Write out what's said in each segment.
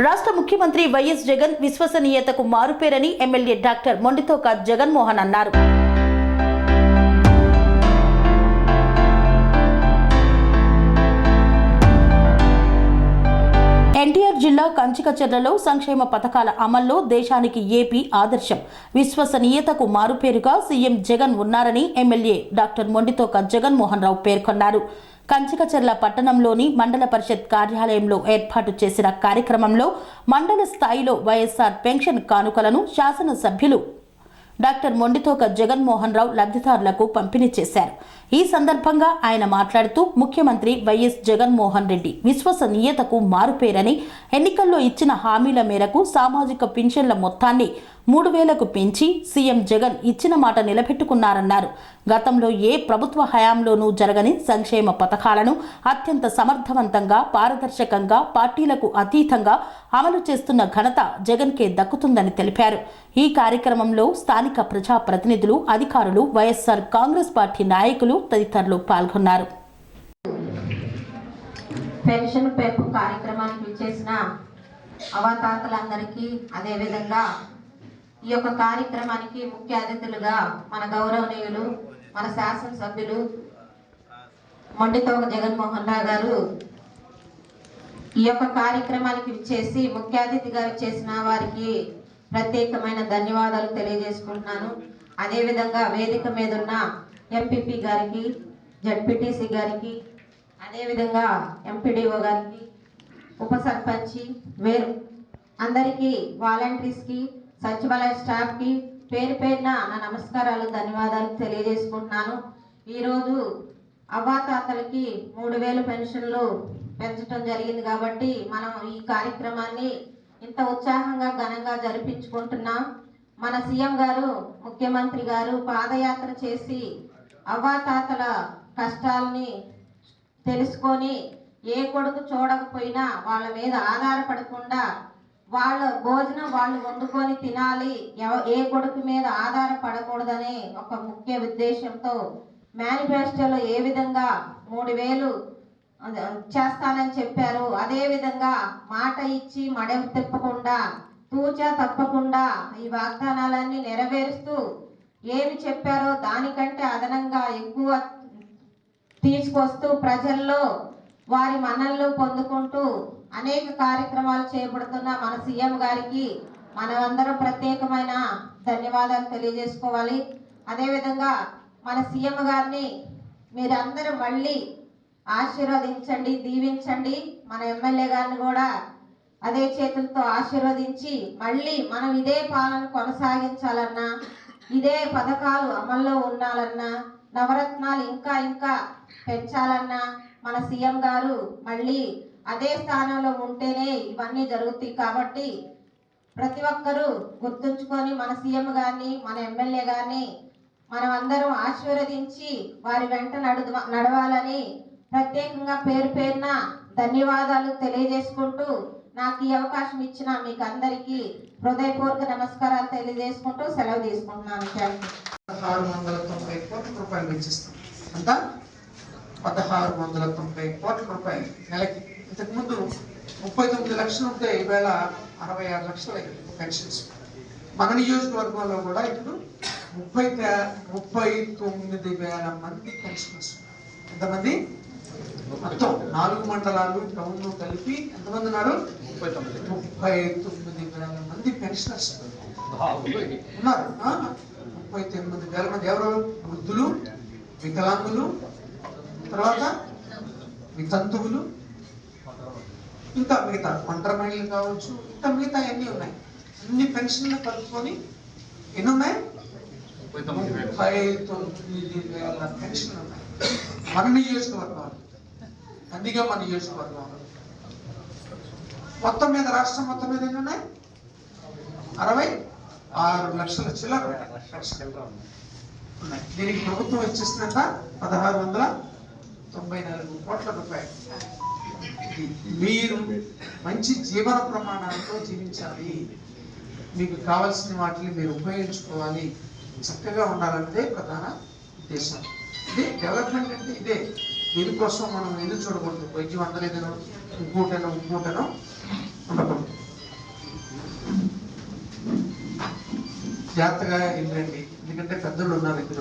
రాష్ట్ర ముఖ్యమంత్రి వైఎస్ జగన్ విశ్వసనీయతకు మారుపేరని ఎమ్మెల్యే డాక్టర్ మొండితోక జగన్మోహన్ అన్నారు. ఎన్టీఆర్ జిల్లా కంచికచర్లలో సంక్షేమ పథకాల అమల్లో దేశానికి ఏపీ ఆదర్శం. విశ్వసనీయతకు మారుపేరుగా సీఎం జగన్ ఉన్నారని ఎమ్మెల్యే డాక్టర్ మొండితోక జగన్మోహన్ రావు పేర్కొన్నారు. కంచికచర్ల పట్టణంలోని మండల పరిషత్ కార్యాలయంలో ఏర్పాటు చేసిన కార్యక్రమంలో మండల స్థాయిలో వైఎస్ఆర్ పెన్షన్ కానుకలను శాసనసభ్యులు డాక్టర్ మొండితోక జగన్మోహన్ రావు లబ్ధిదారులకు పంపిణీ చేశారు. ఈ సందర్భంగా ఆయన మాట్లాడుతూ ముఖ్యమంత్రి వైఎస్ జగన్మోహన్ రెడ్డి విశ్వసనీయతకు మారుపేరని, ఎన్నికల్లో ఇచ్చిన హామీల మేరకు సామాజిక పింఛన్ల మొత్తాన్ని 3,000కు పెంచి సీఎం జగన్ ఇచ్చిన మాట నిలబెట్టుకున్నారన్నారు. గతంలో ఏ ప్రభుత్వ హయాంలోనూ జరగని సంక్షేమ పథకాలను అత్యంత సమర్థవంతంగా, పారదర్శకంగా, పార్టీలకు అతీతంగా అమలు చేస్తున్న ఘనత జగన్కే దక్కుతుందని తెలిపారు. ఈ కార్యక్రమంలో స్థానిక ప్రజాప్రతినిధులు, అధికారులు, వైఎస్ఆర్ కాంగ్రెస్ పార్టీ నాయకులు తదితరులు పాల్గొన్నారు. పెన్షన్ పెంపు కార్యక్రమానికి విచ్చేసిన అవతాతలందరికీ, అదేవిధంగా ఈ యొక్క కార్యక్రమానికి ముఖ్య అతిథులుగా మన గౌరవనీయులు, మన శాసనసభ్యులు మొండితోక జగన్మోహన్ రావు గారు ఈ యొక్క కార్యక్రమానికి విచ్చేసి ముఖ్య అతిథిగా విచ్చేసిన వారికి ప్రత్యేకమైన ధన్యవాదాలు తెలియజేసుకుంటున్నాను. అదేవిధంగా వేదిక మీద ఉన్న ఎంపీపీ గారికి, జడ్పీటీసీ గారికి, అదేవిధంగా ఎంపీడీఓ గారికి, ఉప సర్పంచి, వేరు అందరికీ, వాలంటీర్స్కి, సచివాలయ స్టాఫ్కి పేరు పేరున నా నమస్కారాలు, ధన్యవాదాలు తెలియజేసుకుంటున్నాను. ఈరోజు అవ్వాతాతలకి 3,000 పెన్షన్లు పెంచడం జరిగింది కాబట్టి మనం ఈ కార్యక్రమాన్ని ఇంత ఉత్సాహంగా ఘనంగా జరిపించుకుంటున్నాం. మన సీఎం గారు, ముఖ్యమంత్రి గారు పాదయాత్ర చేసి అవ్వాతాతల కష్టాలని తెలుసుకొని ఏ కొడుకు చూడకపోయినా వాళ్ళ మీద ఆధారపడకుండా వాళ్ళ భోజనం వాళ్ళు వండుకొని తినాలి, ఏ కొడుకు మీద ఆధారపడకూడదనే ఒక ముఖ్య ఉద్దేశంతో మేనిఫెస్టోలో ఏ విధంగా 3,000 చేస్తానని చెప్పారు, అదే విధంగా మాట ఇచ్చి మడెం తిప్పకుండా, తూచా తప్పకుండా ఈ వాగ్దానాలన్నీ నెరవేరుస్తూ ఏమి చెప్పారో దానికంటే అదనంగా ఎక్కువ తీసుకొస్తూ ప్రజల్లో వారి మన్ననలు పొందుకుంటూ అనేక కార్యక్రమాలు చేపడుతున్న మన సీఎం గారికి మనమందరం ప్రత్యేకమైన ధన్యవాదాలు తెలియజేసుకోవాలి. అదేవిధంగా మన సీఎం గారిని మీరందరూ మళ్ళీ ఆశీర్వదించండి, దీవించండి. మన ఎమ్మెల్యే గారిని కూడా అదే చేతులతో ఆశీర్వదించి మళ్ళీ మనం ఇదే పాలన కొనసాగించాలన్నా, ఇదే పథకాలు అమల్లో ఉండాలన్నా, నవరత్నాలు ఇంకా ఇంకా పెంచాలన్నా మన సీఎం గారు మళ్ళీ అదే స్థానంలో ఉంటేనే ఇవన్నీ జరుగుతాయి. కాబట్టి ప్రతి ఒక్కరూ గుర్తుంచుకొని మన సీఎం గారిని, మన ఎమ్మెల్యే గారిని మనం అందరం ఆశీర్వదించి వారి వెంట నడవాలని ప్రత్యేకంగా పేరు పేరున ధన్యవాదాలు తెలియజేసుకుంటూ నాకు ఈ అవకాశం ఇచ్చిన మీకు అందరికీ హృదయపూర్వక నమస్కారాలు తెలియజేసుకుంటూ సెలవు తీసుకుంటున్నాను. 1690 కోట్ల రూపాయలు వెచ్చిస్తాం. అంతా 1690 కోట్ల రూపాయలు నెలకి. ఇంతకుముందు 39 లక్షలు ఉంటే ఈవేళ 66 లక్షలు పెన్షన్స్. మన నియోజకవర్గంలో కూడా ఇప్పుడు 39,000 మంది పెన్షనర్స్. ఎంతమంది? మొత్తం 4 మండలాలు, టౌన్లు కలిపి ఎంతమంది ఉన్నారు? 39,000 మంది పెన్షనర్స్ ఉన్నారు. 39,000 మంది. ఎవరు? వృద్ధులు, వికలాంగులు, తర్వాత వితంతువులు, ఇంకా మిగతా ఒంటరి మహిళలు కావచ్చు, ఇంకా మిగతా అన్నీ ఉన్నాయి. అన్ని పెన్షన్లు కలుపుకొని ఎన్ని ఉన్నాయి? 39,000 పెన్షన్లు ఉన్నాయి మన నియోజకవర్గంలో. అందుకే మన నియోజకవర్గంలో మొత్తం మీద, రాష్ట్రం మొత్తం మీద ఎన్ని ఉన్నాయి? 66 లక్షల చిల్లర ఉన్నాయి. దీనికి ప్రభుత్వం ఇచ్చేసినంత 1694 కోట్ల రూపాయలు. మీరు మంచి జీవన ప్రమాణాలతో జీవించాలి, మీకు కావాల్సిన వాటిని మీరు ఉపయోగించుకోవాలి, చక్కగా ఉండాలన్నదే ప్రధాన ఉద్దేశం. ఇదే డెవలప్మెంట్ అంటే ఇదే. దీనికోసం మనం ఎదురు చూడకూడదు. వైద్యం అందలేదనో ఇంకోటనో ఉండకూడదు. జాగ్రత్తగా వెళ్ళండి, ఎందుకంటే పెద్దలు ఉన్నారు ఇక్కడ,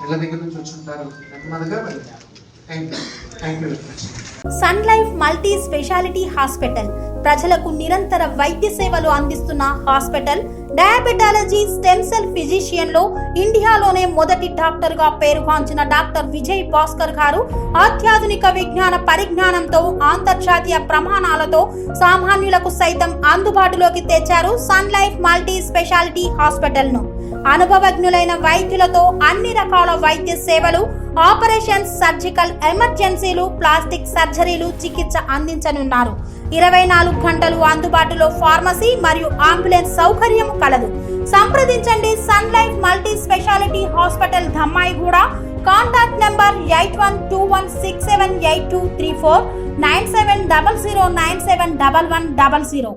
ఇళ్ళ దగ్గర నుంచి వచ్చి ఉంటారు, నెమ్మదిగా వెళ్ళండి. Thank you very much. Sun life multi speciality hospital ప్రజలకు నిరంతర వైద్య సేవలు అందిస్తున్న hospital. Diabetology, stem cell physician లో ఇండియాలోనే మొదటి డాక్టర్ గా పేరుగాంచిన డాక్టర్ విజయ్ భాస్కర్ గారు అత్యాధునిక విజ్ఞాన పరిజ్ఞానంతో అంతర్జాతీయ ప్రమాణాలతో సామాన్యులకు సైతం అందుబాటులోకి తెచ్చారు sun life multi speciality hospital ను. అనుభవజ్ఞులైన వైద్యులతో అన్ని రకాల వైద్య సేవలు, ఆపరేషన్స్, సర్జికల్ ఎమర్జెన్సీలు, ప్లాస్టిక్ సర్జరీలు, చికిత్స అందించనున్నారు. 24 గంటలు అందుబాటులో ఫార్మసీ మరియు అంబులెన్స్ సౌకర్యం కలదు. సంప్రదించండి sun life multi speciality hospital, Dhammaiguda. Contact number 8121678234, 9700971100.